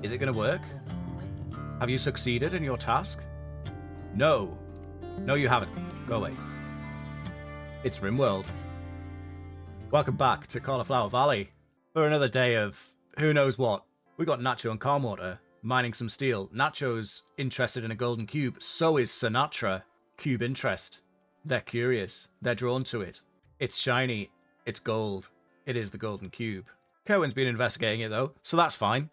Is it going to work? Have you succeeded in your task? No. No, you haven't. Go away. It's Rimworld. Welcome back to Cauliflower Valley for another day of who knows what. We got Nacho and Calmwater mining some steel. Nacho's interested in a golden cube. So is Sinatra. Cube interest. They're curious. They're drawn to it. It's shiny. It's gold. It is the golden cube. Kerwin's been investigating it though, so that's fine.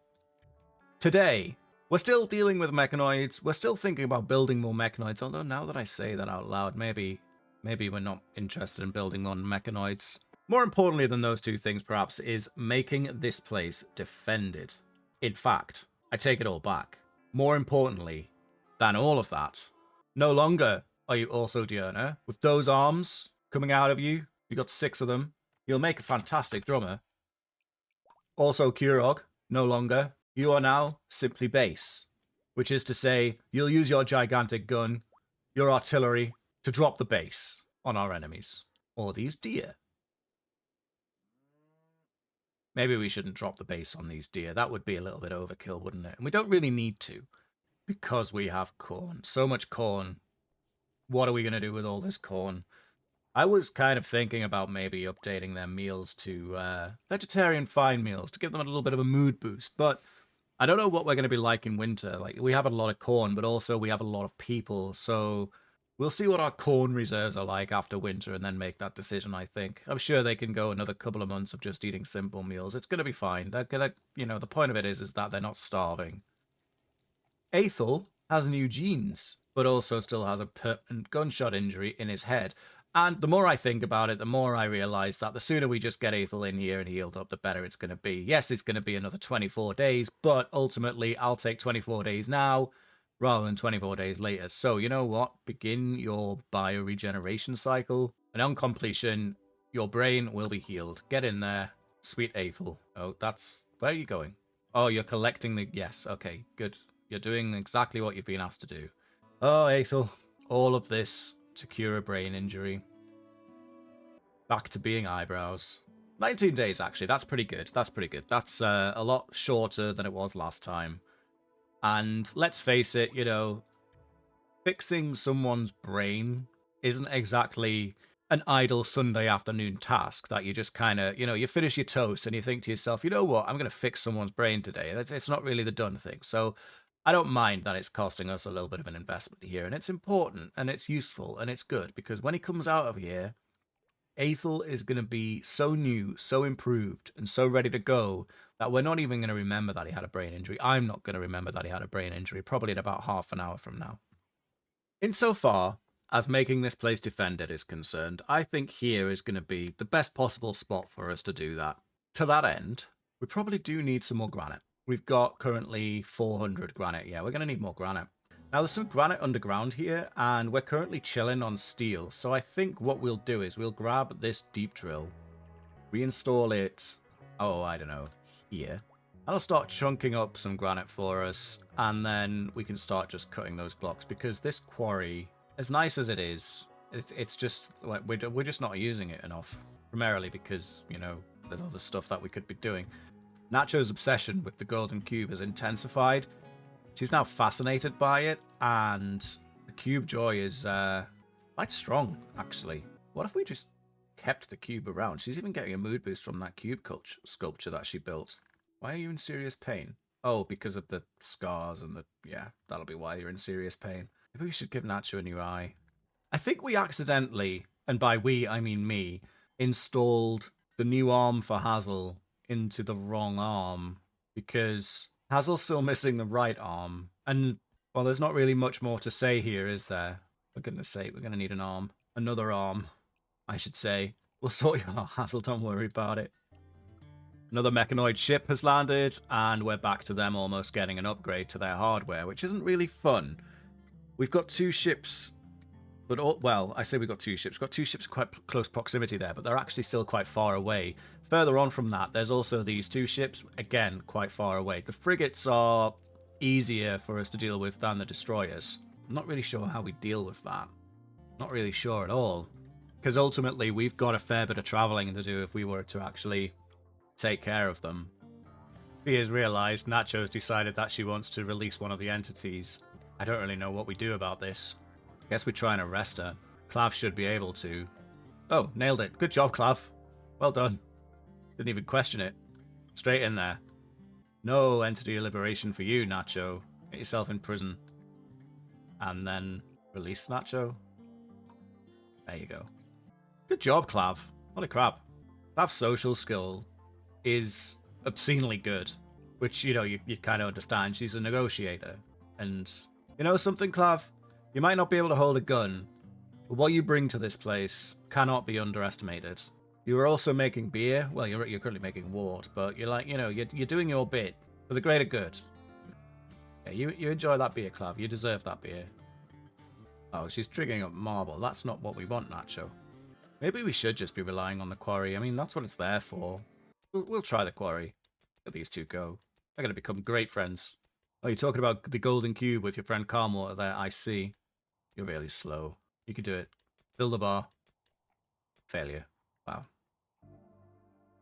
Today, we're still dealing with mechanoids. We're still thinking about building more mechanoids, although now that I say that out loud, maybe we're not interested in building more mechanoids. More importantly than those two things, perhaps, is making this place defended. In fact, I take it all back. More importantly than all of that, no longer are you also Diurna. With those arms coming out of you, you got 6 of them. You'll make a fantastic drummer. Also Kurog, no longer. You are now simply base, which is to say you'll use your gigantic gun, your artillery, to drop the base on our enemies. Or these deer. Maybe we shouldn't drop the base on these deer. That would be a little bit overkill, wouldn't it? And we don't really need to, because we have corn. So much corn. What are we going to do with all this corn? I was kind of thinking about maybe updating their meals to vegetarian fine meals to give them a little bit of a mood boost, but I don't know what we're going to be like in winter. Like, we have a lot of corn, but also we have a lot of people, so we'll see what our corn reserves are like after winter and then make that decision, I think. I'm sure they can go another couple of months of just eating simple meals. It's going to be fine. They're going to, you know, the point of it is that they're not starving. Aethel has new genes, but also still has a permanent gunshot injury in his head. And the more I think about it, the more I realize that the sooner we just get Aethel in here and healed up, the better it's going to be. Yes, it's going to be another 24 days, but ultimately I'll take 24 days now rather than 24 days later. So you know what? Begin your bioregeneration cycle. And on completion, your brain will be healed. Get in there. Sweet Aethel. Oh, that's... Where are you going? Oh, you're collecting the... Yes, okay, good. You're doing exactly what you've been asked to do. Oh, Aethel. All of this to cure a brain injury. Back to being eyebrows. 19 days, actually. That's pretty good. That's pretty good. That's a lot shorter than it was last time. And let's face it, you know, fixing someone's brain isn't exactly an idle Sunday afternoon task that you just kind of, you know, you finish your toast and you think to yourself, you know what, I'm going to fix someone's brain today. It's not really the done thing. So I don't mind that it's costing us a little bit of an investment here, and it's important, and it's useful, and it's good, because when he comes out of here, Aethel is going to be so new, so improved, and so ready to go that we're not even going to remember that he had a brain injury. I'm not going to remember that he had a brain injury, probably in about half an hour from now. Insofar as making this place defended is concerned, I think here is going to be the best possible spot for us to do that. To that end, we probably do need some more granite. We've got currently 400 granite. Yeah, we're going to need more granite. Now, there's some granite underground here, and we're currently chilling on steel. So I think what we'll do is we'll grab this deep drill, reinstall it, oh, I don't know, here. I'll start chunking up some granite for us, and then we can start just cutting those blocks, because this quarry, as nice as it is, it's just, we're just not using it enough. Primarily because, you know, there's other stuff that we could be doing. Nacho's obsession with the golden cube has intensified. She's now fascinated by it, and the cube joy is quite strong, actually. What if we just kept the cube around? She's even getting a mood boost from that cube sculpture that she built. Why are you in serious pain? Oh, because of the scars and the... Yeah, that'll be why you're in serious pain. Maybe we should give Nacho a new eye. I think we accidentally, and by we I mean me, installed the new arm for Hazel into the wrong arm, because Hazel's still missing the right arm, and well, there's not really much more to say here, is there? For goodness sake, we're going to need an arm. Another arm, I should say. We'll sort you out, Hazel, don't worry about it. Another mechanoid ship has landed, and we're back to them almost getting an upgrade to their hardware, which isn't really fun. We've got 2 ships, but well, I say we've got 2 ships. We've got 2 ships in quite close proximity there, but they're actually still quite far away. Further on from that, there's also these 2 ships, again, quite far away. The frigates are easier for us to deal with than the destroyers. I'm not really sure how we deal with that. Not really sure at all. Because ultimately, we've got a fair bit of traveling to do if we were to actually take care of them. Fia's realized Nacho's decided that she wants to release one of the entities. I don't really know what we do about this. Guess we try and arrest her. Clav should be able to. Oh, nailed it. Good job, Clav. Well done. Didn't even question it. Straight in there. No entity liberation for you, Nacho. Get yourself in prison. And then release Nacho. There you go. Good job, Clav. Holy crap. Clav's social skill is obscenely good. Which, you know, you kind of understand. She's a negotiator. And, you know something, Clav? You might not be able to hold a gun, but what you bring to this place cannot be underestimated. You are also making beer. Well, you're currently making wort, but you're like, you know, you're doing your bit for the greater good. Yeah, you enjoy that beer, Clav. You deserve that beer. Oh, she's triggering up marble. That's not what we want, Nacho. Maybe we should just be relying on the quarry. I mean, that's what it's there for. We'll try the quarry. Let these two go. They're going to become great friends. Oh, you're talking about the golden cube with your friend Calmwater there. I see. You're really slow. You can do it. Build a bar. Failure. Wow.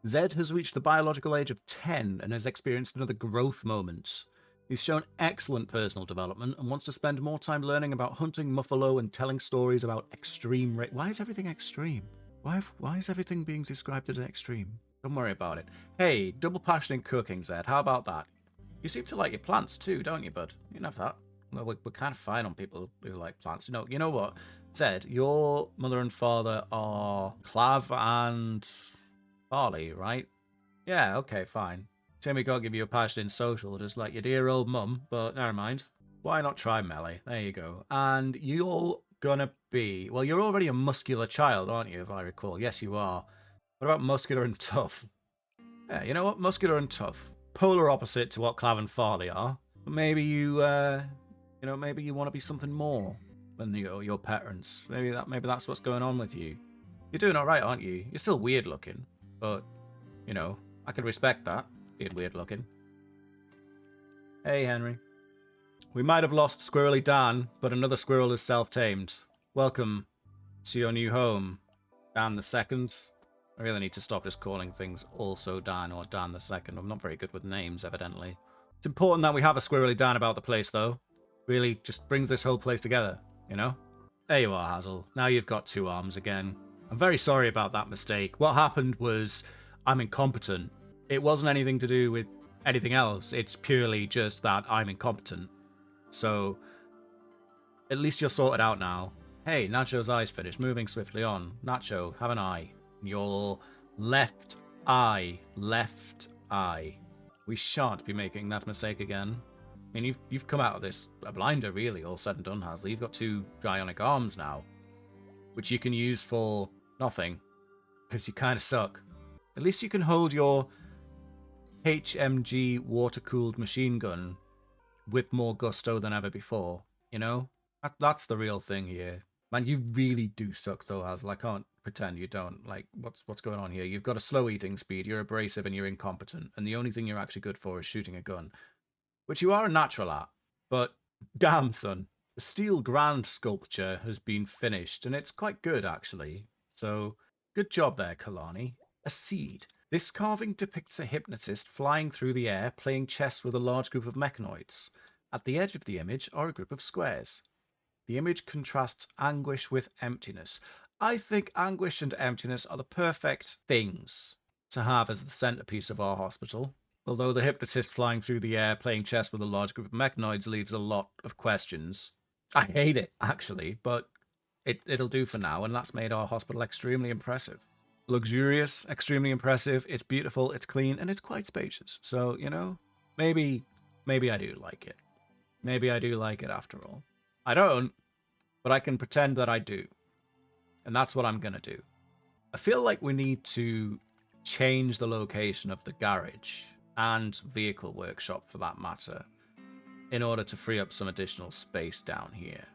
Zed has reached the biological age of 10 and has experienced another growth moment. He's shown excellent personal development and wants to spend more time learning about hunting buffalo and telling stories about extreme Why is everything extreme? Why is everything being described as an extreme? Don't worry about it. Hey, double passion in cooking, Zed. How about that? You seem to like your plants too, don't you, bud? You can have that. Well, we're kind of fine on people who like plants. You know what? Zed, your mother and father are Clav and Barley, right? Yeah, okay, fine. Shame we can't give you a passion in social, just like your dear old mum, but never mind. Why not try melee? There you go. And you're gonna be... Well, you're already a muscular child, aren't you, if I recall? Yes, you are. What about muscular and tough? Yeah, you know what? Muscular and tough. Polar opposite to what Clav and Farley are. But maybe you, maybe you want to be something more than your parents. Maybe that's what's going on with you. You're doing all right, aren't you? You're still weird looking, but, you know, I can respect that. Being weird looking. Hey, Henry. We might have lost Squirrely Dan, but another squirrel is self-tamed. Welcome to your new home, Dan the Second. I really need to stop just calling things also Dan or Dan the Second. I'm not very good with names, evidently. It's important that we have a Squirrely Dan about the place, though. Really just brings this whole place together, you know? There you are, Hazel. Now you've got 2 arms again. I'm very sorry about that mistake. What happened was I'm incompetent. It wasn't anything to do with anything else. It's purely just that I'm incompetent. So, at least you're sorted out now. Hey, Nacho's eye's finished. Moving swiftly on. Nacho, have an eye. Your left eye. Left eye. We shan't be making that mistake again. I mean, you've come out of this a blinder, really, all said and done, Hasley. You've got 2 Dryonic arms now, which you can use for nothing, because you kind of suck. At least you can hold your HMG water-cooled machine gun with more gusto than ever before, you know? That's the real thing here. Man, you really do suck, though, Hazel. I can't pretend you don't. Like, what's going on here? You've got a slow eating speed, you're abrasive, and you're incompetent, and the only thing you're actually good for is shooting a gun. Which you are a natural at. But, damn, son. The steel grand sculpture has been finished, and it's quite good, actually. So, good job there, Kalani. A seed. This carving depicts a hypnotist flying through the air, playing chess with a large group of mechanoids. At the edge of the image are a group of squares. The image contrasts anguish with emptiness. I think anguish and emptiness are the perfect things to have as the centerpiece of our hospital. Although the hypnotist flying through the air, playing chess with a large group of mechanoids leaves a lot of questions. I hate it, actually, but it'll do for now, and that's made our hospital extremely impressive. Luxurious, extremely impressive, it's beautiful, it's clean, and it's quite spacious. So, you know, maybe I do like it. Maybe I do like it after all. I don't, but I can pretend that I do. And that's what I'm going to do. I feel like we need to change the location of the garage and vehicle workshop for that matter in order to free up some additional space down here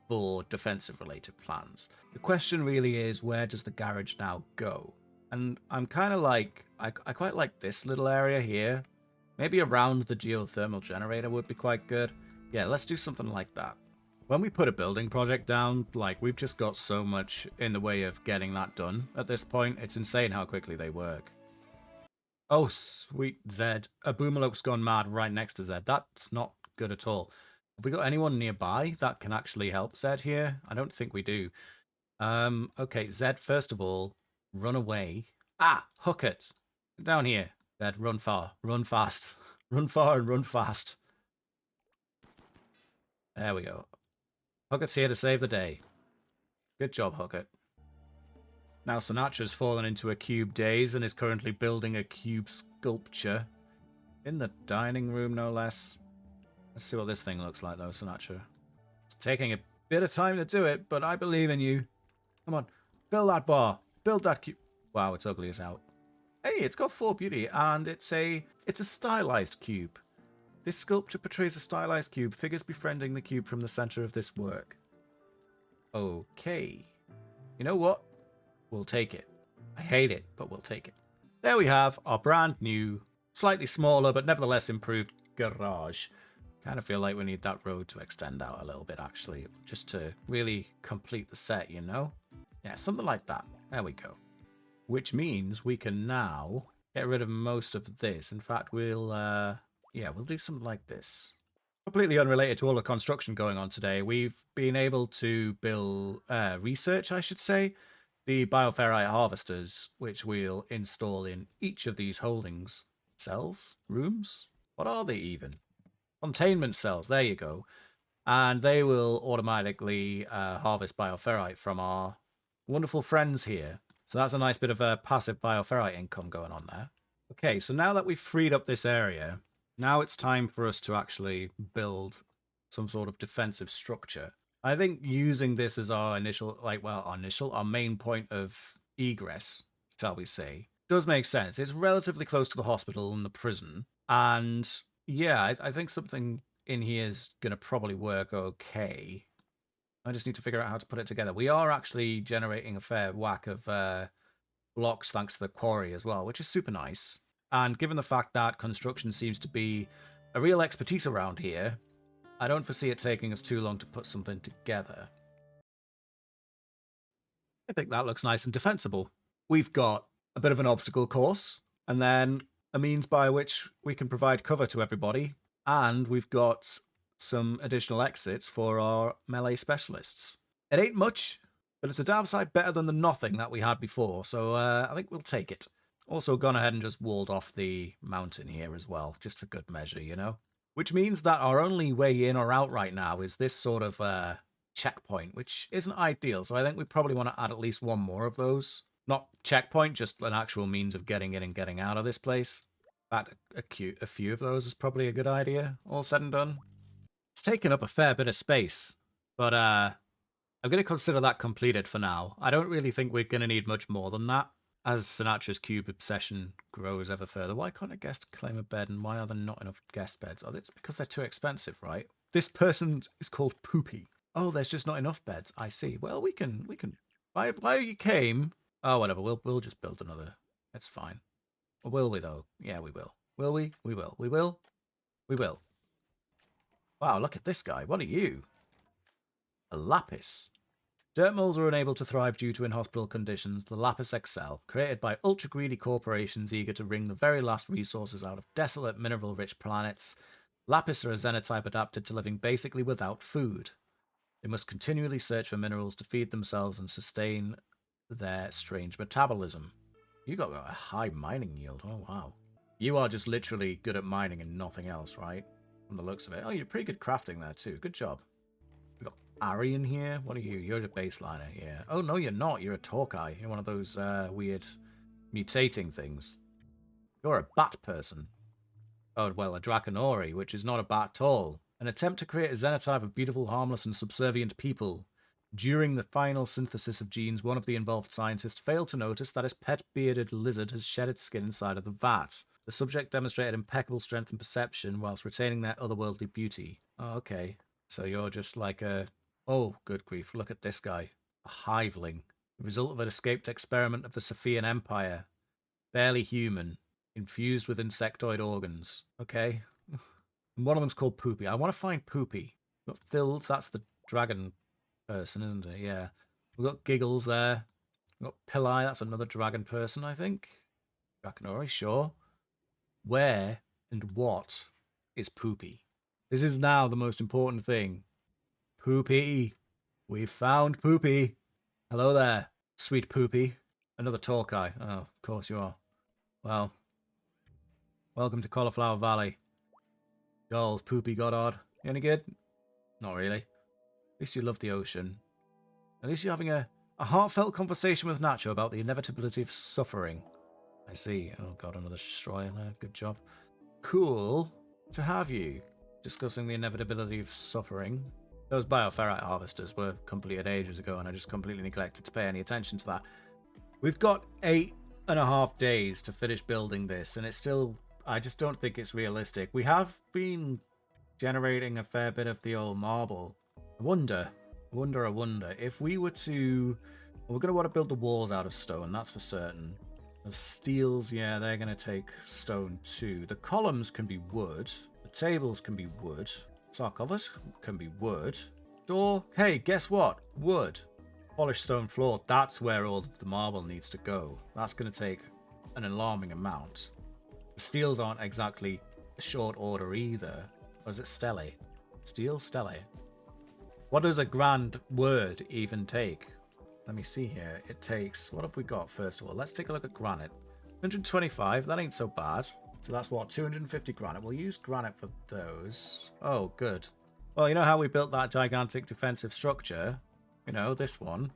for defensive related plans. The question really is, where does the garage now go? And I'm kind of like, I quite like this little area here. Maybe around the geothermal generator would be quite good. Yeah, let's do something like that. When we put a building project down, like, we've just got so much in the way of getting that done at this point. It's insane how quickly they work. Oh, sweet Zed. A Boomerlope's gone mad right next to Zed. That's not good at all. Have we got anyone nearby that can actually help Zed here? I don't think we do. Okay, Zed, first of all, run away. Ah, hook it. Down here. Zed, run far. Run fast. Run far and run fast. There we go. Hooket's here to save the day. Good job, Hookett. Now Sinatra's fallen into a cube daze and is currently building a cube sculpture. In the dining room, no less. Let's see what this thing looks like, though, Sinatra. It's taking a bit of time to do it, but I believe in you. Come on, build that bar. Build that cube. Wow, it's ugly as hell. Hey, it's got 4 beauty, and it's a stylized cube. This sculpture portrays a stylized cube, figures befriending the cube from the center of this work. Okay. You know what? We'll take it. I hate it, but we'll take it. There we have our brand new, slightly smaller, but nevertheless improved garage. Kind of feel like we need that road to extend out a little bit, actually, just to really complete the set, you know? Yeah, something like that. There we go. Which means we can now get rid of most of this. In fact, we'll do something like this. Completely unrelated to all the construction going on today, we've been able to build, research, I should say, the bioferrite harvesters, which we'll install in each of these holdings. Cells? Rooms? What are they even? Containment cells, there you go. And they will automatically harvest bioferrite from our wonderful friends here. So that's a nice bit of a passive bioferrite income going on there. Okay, so now that we've freed up this area, now it's time for us to actually build some sort of defensive structure. I think using this as our initial, our main point of egress, shall we say, does make sense. It's relatively close to the hospital and the prison. And yeah, I think something in here is going to probably work okay. I just need to figure out how to put it together. We are actually generating a fair whack of blocks thanks to the quarry as well, which is super nice. And given the fact that construction seems to be a real expertise around here, I don't foresee it taking us too long to put something together. I think that looks nice and defensible. We've got a bit of an obstacle course, and then a means by which we can provide cover to everybody, and we've got some additional exits for our melee specialists. It ain't much, but it's a damn sight better than the nothing that we had before, so I think we'll take it. Also gone ahead and just walled off the mountain here as well, just for good measure, you know? Which means that our only way in or out right now is this sort of checkpoint, which isn't ideal, so I think we probably want to add at least one more of those. Not checkpoint, just an actual means of getting in and getting out of this place. In fact, a few of those is probably a good idea, all said and done. It's taken up a fair bit of space, but I'm going to consider that completed for now. I don't really think we're going to need much more than that. As Sinatra's cube obsession grows ever further, why can't a guest claim a bed, and why are there not enough guest beds? Oh, it's because they're too expensive, right? This person is called Poopy. Oh, there's just not enough beds. I see. Well, we can. Why you came? Oh, whatever. We'll just build another. It's fine. Or will we though? Yeah, we will. Will we? We will. We will. We will. Wow, look at this guy. What are you? A lapis. Dirt moles are unable to thrive due to inhospitable conditions. The lapis excel, created by ultra-greedy corporations eager to wring the very last resources out of desolate, mineral-rich planets. Lapis are a xenotype adapted to living basically without food. They must continually search for minerals to feed themselves and sustain their strange metabolism. You got a high mining yield. Oh, wow. You are just literally good at mining and nothing else, right? From the looks of it. Oh, you're pretty good crafting there, too. Good job. We got Ari in here. What are you? You're a baseliner, yeah. Oh, no, you're not. You're a Torkai. You're one of those weird mutating things. You're a bat person. Oh, well, a Draconori, which is not a bat at all. An attempt to create a xenotype of beautiful, harmless, and subservient people. During the final synthesis of genes, one of the involved scientists failed to notice that his pet bearded lizard has shed its skin inside of the vat. The subject demonstrated impeccable strength and perception whilst retaining their otherworldly beauty. Oh, okay. So you're just like a... Oh, good grief, look at this guy. A hiveling. The result of an escaped experiment of the Sophian Empire. Barely human. Infused with insectoid organs. Okay. And one of them's called Poopy. I want to find Poopy. Got Thills, that's the dragon person, isn't it? Yeah. We've got Giggles there. We've got Pillai, that's another dragon person, I think. Draconori, sure. Where and what is Poopy? This is now the most important thing. Poopy. We found Poopy. Hello there, sweet Poopy. Another tall guy. Oh, of course you are. Well, welcome to Cauliflower Valley. Goals, Poopy Goddard. You any good? Not really. At least you love the ocean. At least you're having a heartfelt conversation with Nacho about the inevitability of suffering. I see. Oh god, another destroyer there. Good job. Cool to have you discussing the inevitability of suffering. Those bioferrite harvesters were completed ages ago, and I just completely neglected to pay any attention to that. We've got 8.5 days to finish building this, and it's still... I just don't think it's realistic. We have been generating a fair bit of the old marble. I wonder if we were to... We're going to want to build the walls out of stone, that's for certain. The steels, yeah, they're going to take stone too. The columns can be wood. The tables can be wood. Sarcophagus can be wood. Door, hey, guess what? Wood. Polished stone floor, that's where all of the marble needs to go. That's going to take an alarming amount. The steels aren't exactly a short order either. Or is it stele? Steel? Stele. What does a grand word even take? Let me see here. It takes... What have we got, first of all? Let's take a look at granite. 125, that ain't so bad. So that's what, 250 granite. We'll use granite for those. Oh, good. Well, you know how we built that gigantic defensive structure? You know, this one.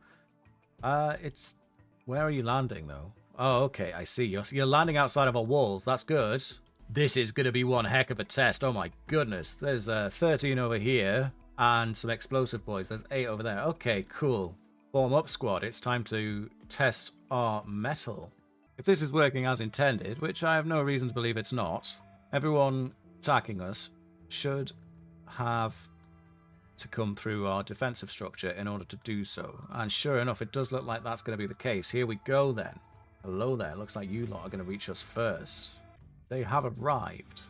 It's... Where are you landing, though? Oh, okay, I see. You're landing outside of our walls. That's good. This is going to be one heck of a test. Oh, my goodness. There's 13 over here. And some explosive boys. There's 8 over there. Okay, cool. Form up, squad. It's time to test our metal. If this is working as intended, which I have no reason to believe it's not, everyone attacking us should have to come through our defensive structure in order to do so. And sure enough, it does look like that's going to be the case. Here we go then. Hello there. Looks like you lot are going to reach us first. They have arrived.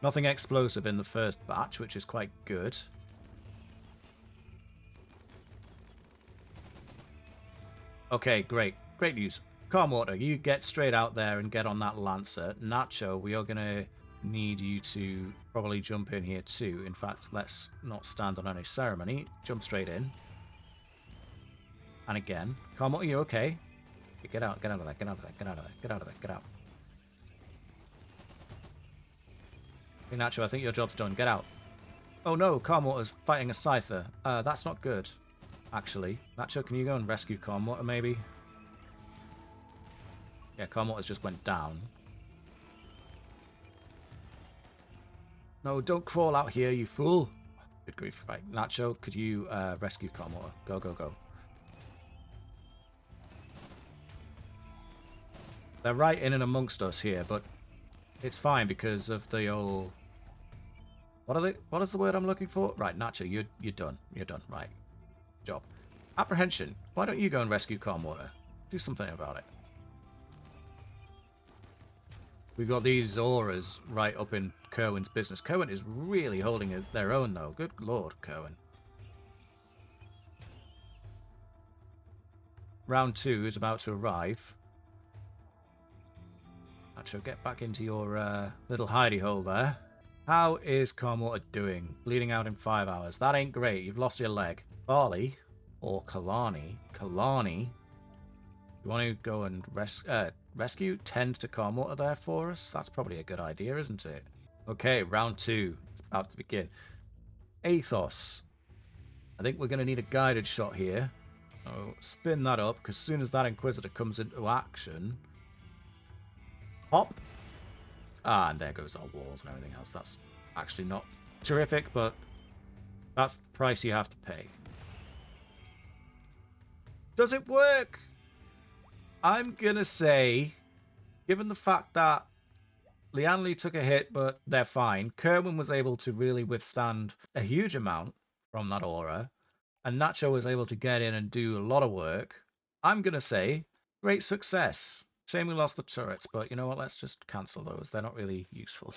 Nothing explosive in the first batch, which is quite good. Okay, great. Great news. Calm Water, you get straight out there and get on that Lancer. Nacho, we are going to need you to probably jump in here too. In fact, let's not stand on any ceremony. Jump straight in. And again. Calm Water, you okay? Get out, get out of there, get out of there, get out of there, get out of there, get out. Hey, Nacho, I think your job's done. Get out. Oh no, Calm Water's fighting a Scyther. That's not good. Actually, Nacho, can you go and rescue Calm Water, maybe? Yeah, Calm Water's just went down. No, don't crawl out here, you fool. Good grief. Right, Nacho, could you rescue Calm Water? Go, go, go. They're right in and amongst us here, but it's fine because of the old... What are they? What is the word I'm looking for? Right, Nacho, you're done. You're done. Right. Job. Apprehension. Why don't you go and rescue Calm Water? Do something about it. We've got these auras right up in Kerwin's business. Kerwin is really holding their own, though. Good lord, Kerwin. Round 2 is about to arrive. Nacho, get back into your little hidey hole there. How is Calm Water doing? Bleeding out in 5 hours. That ain't great. You've lost your leg. Barley or Kalani? Kalani. You want to go and rescue? Tend to Calm Water there for us? That's probably a good idea, isn't it? Okay, round 2. It's about to begin. Athos. I think we're going to need a guided shot here. Oh, spin that up, because as soon as that Inquisitor comes into action... Hop. Ah, and there goes our walls and everything else. That's actually not terrific, but that's the price you have to pay. Does it work? I'm gonna say, given the fact that Lianli took a hit, but they're fine, Kerwin was able to really withstand a huge amount from that aura, and Nacho was able to get in and do a lot of work. I'm gonna say, great success. Shame we lost the turrets, but you know what? Let's just cancel those. They're not really useful.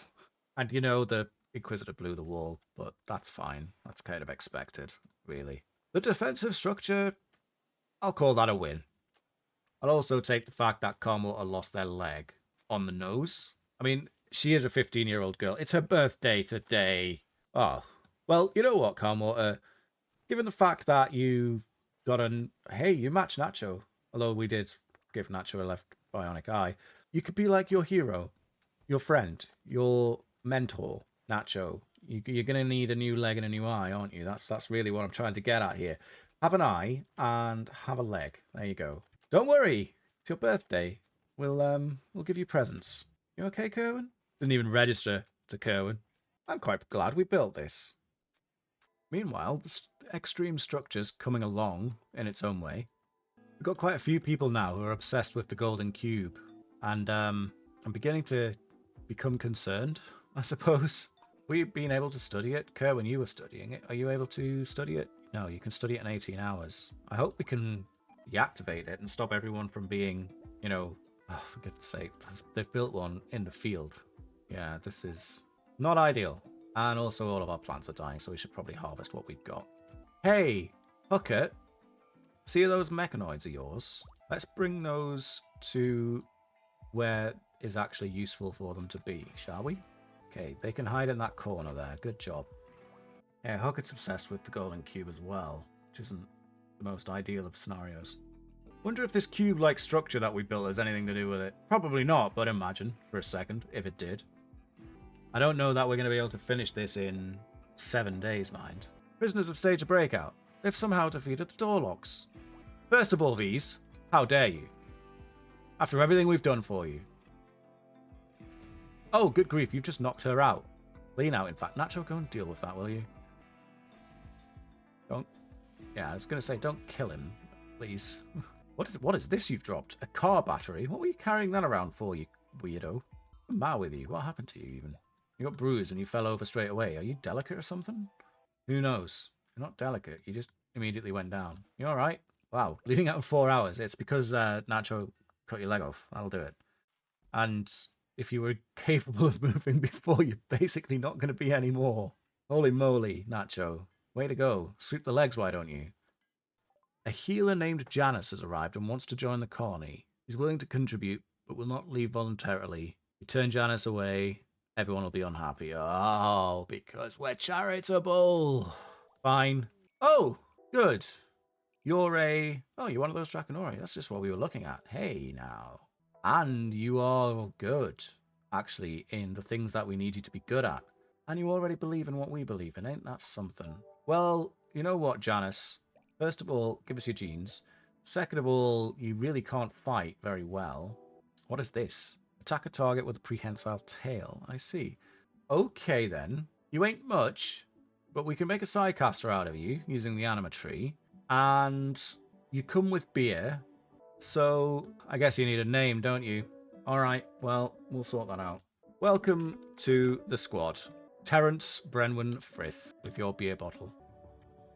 And you know, the Inquisitor blew the wall, but that's fine. That's kind of expected. really. The defensive structure, I'll call that a win. I'll also take the fact that Carmota lost their leg on the nose. I mean, she is a 15-year-old girl. It's her birthday today. Oh, well, you know what, Carmota? Given the fact that you got an... Hey, you match Nacho. Although we did give Nacho a left bionic eye. You could be like your hero, your friend, your mentor, Nacho. You're going to need a new leg and a new eye, aren't you? That's really what I'm trying to get at here. Have an eye and have a leg. There you go. Don't worry. It's your birthday. We'll give you presents. You okay, Kerwin? Didn't even register to Kerwin. I'm quite glad we built this. Meanwhile, the extreme structure's coming along in its own way. We've got quite a few people now who are obsessed with the golden cube. And I'm beginning to become concerned, I suppose. We've been able to study it. Kerwin, you were studying it. Are you able to study it? No, you can study it in 18 hours. I hope we can deactivate it and stop everyone from being, you know... Oh, for goodness sake. They've built one in the field. Yeah, this is not ideal. And also all of our plants are dying, so we should probably harvest what we've got. Hey, Hooker. See those mechanoids of yours? Let's bring those to where is actually useful for them to be, shall we? Okay, they can hide in that corner there. Good job. Yeah, Hooker's obsessed with the golden cube as well, which isn't the most ideal of scenarios. Wonder if this cube-like structure that we built has anything to do with it. Probably not, but imagine for a second if it did. I don't know that we're going to be able to finish this in 7 days, mind. Prisoners have staged a breakout. They've somehow defeated the door locks. First of all, these, how dare you? After everything we've done for you. Oh, good grief, you've just knocked her out. Clean out, in fact. Nacho, go and deal with that, will you? Don't... Yeah, I was going to say, don't kill him, please. What is this you've dropped? A car battery? What were you carrying that around for, you weirdo? What's the matter with you? What happened to you, even? You got bruised and you fell over straight away. Are you delicate or something? Who knows? You're not delicate. You just immediately went down. You all right? Wow. Bleeding out in 4 hours. It's because Nacho cut your leg off. That'll do it. And if you were capable of moving before, you're basically not going to be anymore. Holy moly, Nacho. Way to go. Sweep the legs, why don't you? A healer named Janice has arrived and wants to join the colony. He's willing to contribute, but will not leave voluntarily. You turn Janice away, everyone will be unhappy. Oh, because we're charitable. Fine. Oh, good. You're one of those Draconori. That's just what we were looking at. Hey, now. And you are good, actually, in the things that we need you to be good at. And you already believe in what we believe in. Ain't that something? Well, you know what, Janice? First of all, give us your genes. Second of all, you really can't fight very well. What is this? Attack a target with a prehensile tail. I see. Okay, then. You ain't much, but we can make a Psycaster out of you using the anima tree. And you come with beer. So, I guess you need a name, don't you? Alright, well, we'll sort that out. Welcome to the squad. Terence Brenwan Frith with your beer bottle.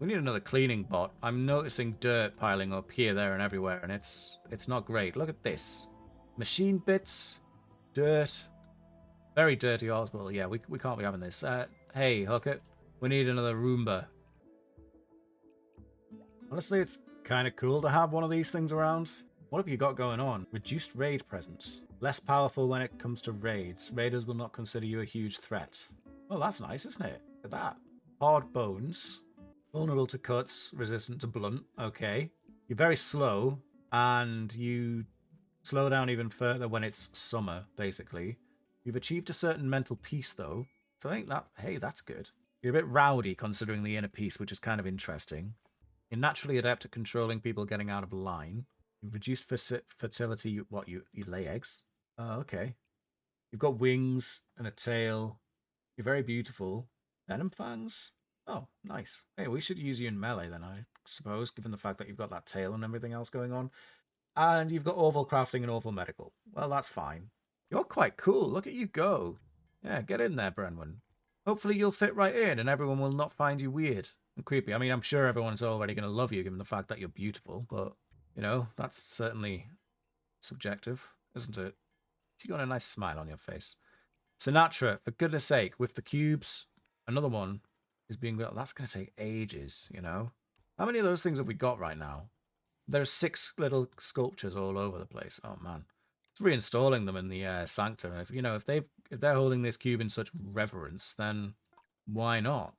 We need another cleaning bot. I'm noticing dirt piling up here, there, and everywhere, and it's not great. Look at this. Machine bits, dirt, very dirty hospital. Yeah, we can't be having this. Hey, Hooker, we need another Roomba. Honestly, it's kind of cool to have one of these things around. What have you got going on? Reduced raid presence. Less powerful when it comes to raids. Raiders will not consider you a huge threat. Oh, that's nice, isn't it? Look at that. Hard bones. Vulnerable to cuts, resistant to blunt. Okay. You're very slow, and you slow down even further when it's summer, basically. You've achieved a certain mental peace, though. So I think that, hey, that's good. You're a bit rowdy, considering the inner peace, which is kind of interesting. You're naturally adept at controlling people getting out of line. You've reduced fertility. What, you lay eggs? Oh, okay. You've got wings and a tail. You're very beautiful. Venom fangs? Oh, nice. Hey, we should use you in melee then, I suppose, given the fact that you've got that tail and everything else going on. And you've got awful crafting and awful medical. Well, that's fine. You're quite cool. Look at you go. Yeah, get in there, Brenwan. Hopefully you'll fit right in and everyone will not find you weird and creepy. I mean, I'm sure everyone's already going to love you given the fact that you're beautiful, but, you know, that's certainly subjective, isn't it? You got a nice smile on your face. Sinatra, for goodness sake, with the cubes, another one is being built. That's going to take ages, you know? How many of those things have we got right now? There's 6 little sculptures all over the place. Oh man, it's reinstalling them in the sanctum. If you know, if they're holding this cube in such reverence, then why not?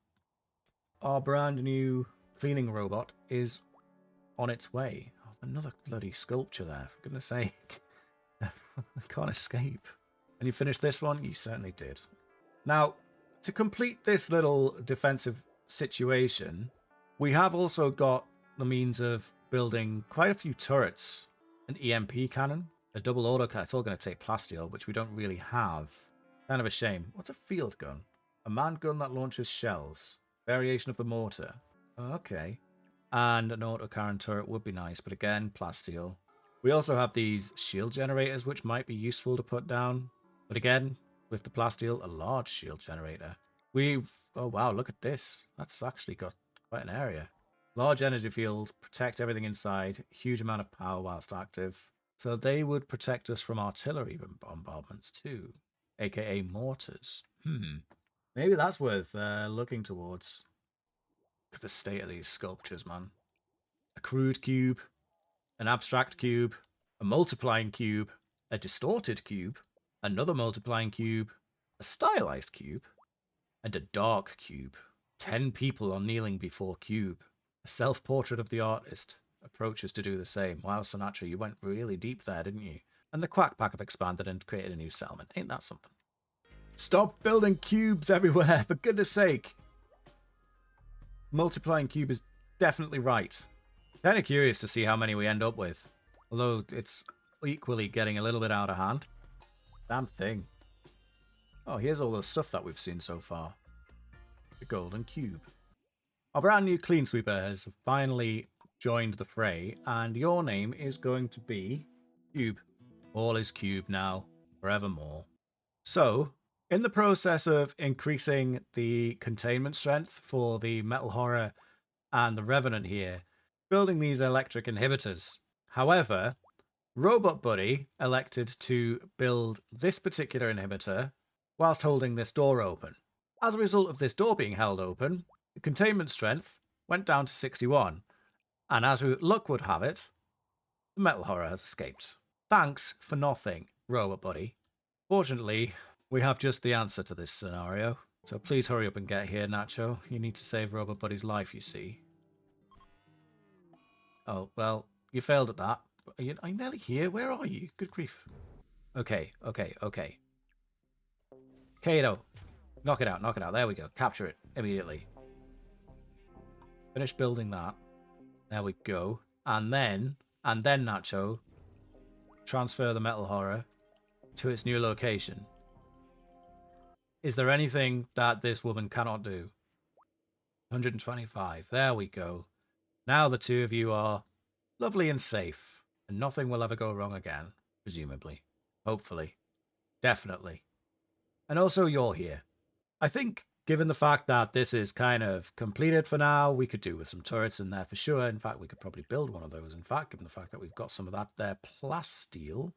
Our brand new cleaning robot is on its way. Oh, another bloody sculpture there, for goodness sake. I can't escape. And you finished this one? You certainly did. Now, to complete this little defensive situation, we have also got the means of building quite a few turrets, an EMP cannon, a double auto cannon. It's all going to take plasteel, which we don't really have. Kind of a shame. What's a field gun? A manned gun that launches shells. Variation of the mortar. Oh, okay. And an auto cannon turret would be nice, but again, plasteel. We also have these shield generators, which might be useful to put down. But again, with the plasteel, a large shield generator. Oh wow, look at this. That's actually got quite an area. Large energy field, protect everything inside, huge amount of power whilst active. So they would protect us from artillery bombardments too, aka mortars. Maybe that's worth looking towards. Look at the state of these sculptures, man. A crude cube, an abstract cube, a multiplying cube, a distorted cube, another multiplying cube, a stylized cube, and a dark cube. 10 people are kneeling before cube. A self-portrait of the artist approaches to do the same. Wow, Sinatra, you went really deep there, didn't you? And the Quack Pack have expanded and created a new settlement. Ain't that something? Stop building cubes everywhere, for goodness sake. Multiplying cube is definitely right. Kind of curious to see how many we end up with. Although it's equally getting a little bit out of hand. Damn thing. Oh, here's all the stuff that we've seen so far. The golden cube. Our brand new clean sweeper has finally joined the fray, and your name is going to be Cube. All is Cube now, forevermore. So, in the process of increasing the containment strength for the Metal Horror and the Revenant here, building these electric inhibitors. However, Robot Buddy elected to build this particular inhibitor whilst holding this door open. As a result of this door being held open, the containment strength went down to 61, and as luck would have it, the Metal Horror has escaped. Thanks for nothing, Robot Buddy. Fortunately, we have just the answer to this scenario, so please hurry up and get here, Nacho. You need to save Robot Buddy's life, you see. Oh, well, you failed at that. I'm nearly here. Where are you? Good grief. Okay. Kato, knock it out. There we go. Capture it immediately. Finish building that. There we go. And then, Nacho, transfer the Metal Horror to its new location. Is there anything that this woman cannot do? 125. There we go. Now the two of you are lovely and safe, and nothing will ever go wrong again, presumably. Hopefully. Definitely. And also, you're here. I think, given the fact that this is kind of completed for now, we could do with some turrets in there for sure. In fact, we could probably build one of those, in fact, given the fact that we've got some of that there plasteel.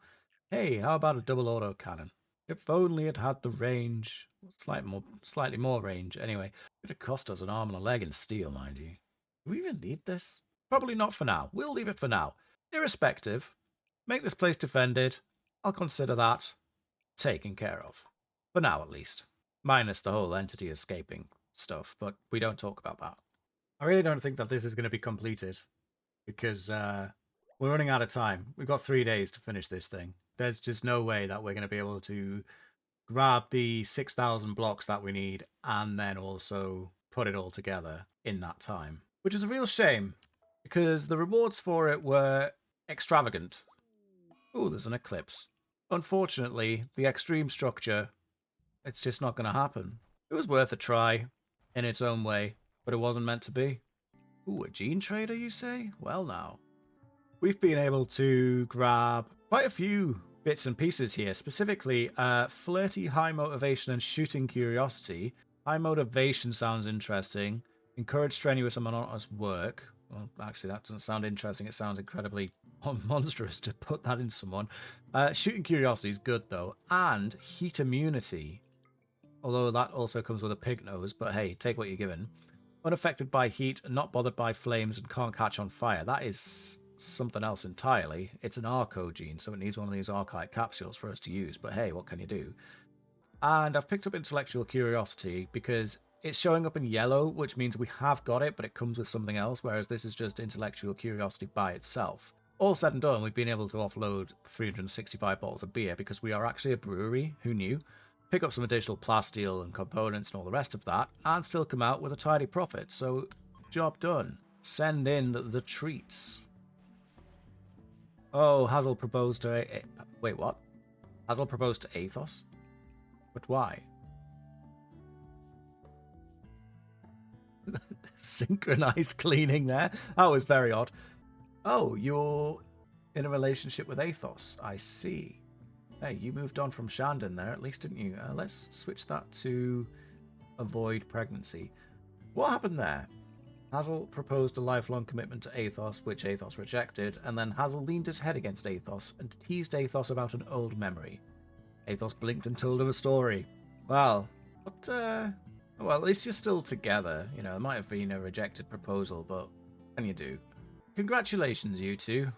Hey, how about a double auto cannon? If only it had the range. Slightly more range. Anyway, it would have cost us an arm and a leg in steel, mind you. Do we even need this? Probably not for now. We'll leave it for now. Irrespective, make this place defended. I'll consider that taken care of. For now, at least. Minus the whole entity escaping stuff, but we don't talk about that. I really don't think that this is going to be completed, because we're running out of time. We've got 3 days to finish this thing. There's just no way that we're going to be able to grab the 6,000 blocks that we need and then also put it all together in that time. Which is a real shame, because the rewards for it were extravagant. Oh, there's an eclipse. Unfortunately, the extreme structure, it's just not going to happen. It was worth a try, in its own way, but it wasn't meant to be. Ooh, a gene trader, you say? Well now. We've been able to grab quite a few bits and pieces here, specifically flirty, high motivation, and shooting curiosity. High motivation sounds interesting. Encourage strenuous and monotonous work. Well, actually, that doesn't sound interesting. It sounds incredibly monstrous to put that in someone. Shooting curiosity is good, though. And heat immunity. Although that also comes with a pig nose, but hey, take what you're given. Unaffected by heat, not bothered by flames, and can't catch on fire. That is something else entirely. It's an Arco gene, so it needs one of these Arcite capsules for us to use. But hey, what can you do? And I've picked up Intellectual Curiosity because it's showing up in yellow, which means we have got it, but it comes with something else, whereas this is just Intellectual Curiosity by itself. All said and done, we've been able to offload 365 bottles of beer because we are actually a brewery. Who knew? Pick up some additional plasteel and components and all the rest of that, and still come out with a tidy profit. So, job done. Send in the treats. Oh, Hazel proposed to... Wait, what? Hazel proposed to Athos? But why? Synchronized cleaning there. That was very odd. Oh, you're in a relationship with Athos. I see. Hey, you moved on from Shandon there, at least, didn't you? Let's switch that to avoid pregnancy. What happened there? Hazel proposed a lifelong commitment to Athos, which Athos rejected, and then Hazel leaned his head against Athos and teased Athos about an old memory. Athos blinked and told him a story. Well, well, at least you're still together. You know, it might have been a rejected proposal, but what can you do? Congratulations, you two.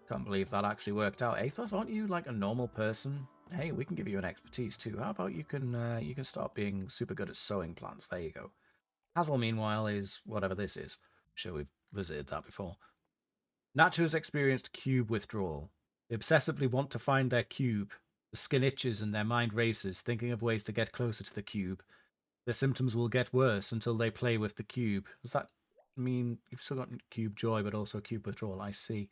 Can't believe that actually worked out. Athos, aren't you like a normal person? Hey, we can give you an expertise too. How about you can start being super good at sewing plants? There you go. Hazel, meanwhile, is whatever this is. I'm sure we've visited that before. Nacho has experienced cube withdrawal. They obsessively want to find their cube. The skin itches and their mind races, thinking of ways to get closer to the cube. Their symptoms will get worse until they play with the cube. Does that mean you've still got cube joy, but also cube withdrawal? I see.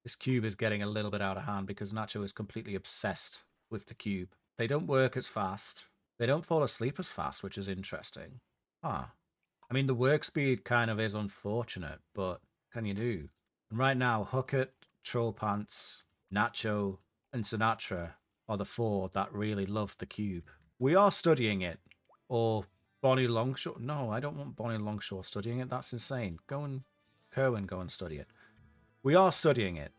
This cube is getting a little bit out of hand because Nacho is completely obsessed with the cube. They don't work as fast. They don't fall asleep as fast, which is interesting. Ah. I mean, the work speed kind of is unfortunate, but can you do? And right now, Huckett, Trollpants, Nacho, and Sinatra are the four that really love the cube. We are studying it. Or Bonnie Longshore. No, I don't want Bonnie Longshore studying it. That's insane. Kerwin, go and study it. We are studying it,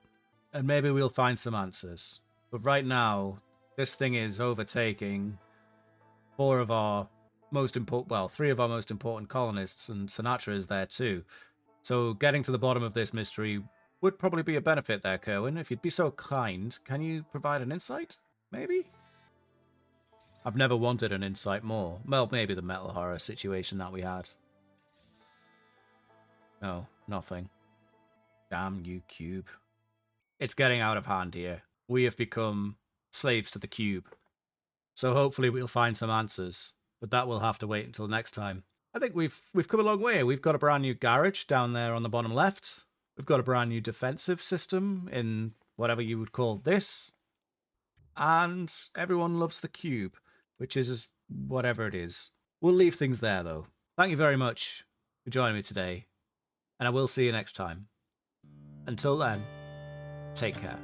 and maybe we'll find some answers. But right now, this thing is overtaking three of our most important colonists, and Sinatra is there too. So getting to the bottom of this mystery would probably be a benefit there, Kerwin. If you'd be so kind, can you provide an insight? Maybe? I've never wanted an insight more. Well, maybe the metal horror situation that we had. No, nothing. Damn you, cube. It's getting out of hand here. We have become slaves to the cube. So hopefully we'll find some answers. But that will have to wait until next time. I think we've come a long way. We've got a brand new garage down there on the bottom left. We've got a brand new defensive system in whatever you would call this. And everyone loves the cube, which is whatever it is. We'll leave things there, though. Thank you very much for joining me today, and I will see you next time. Until then, take care.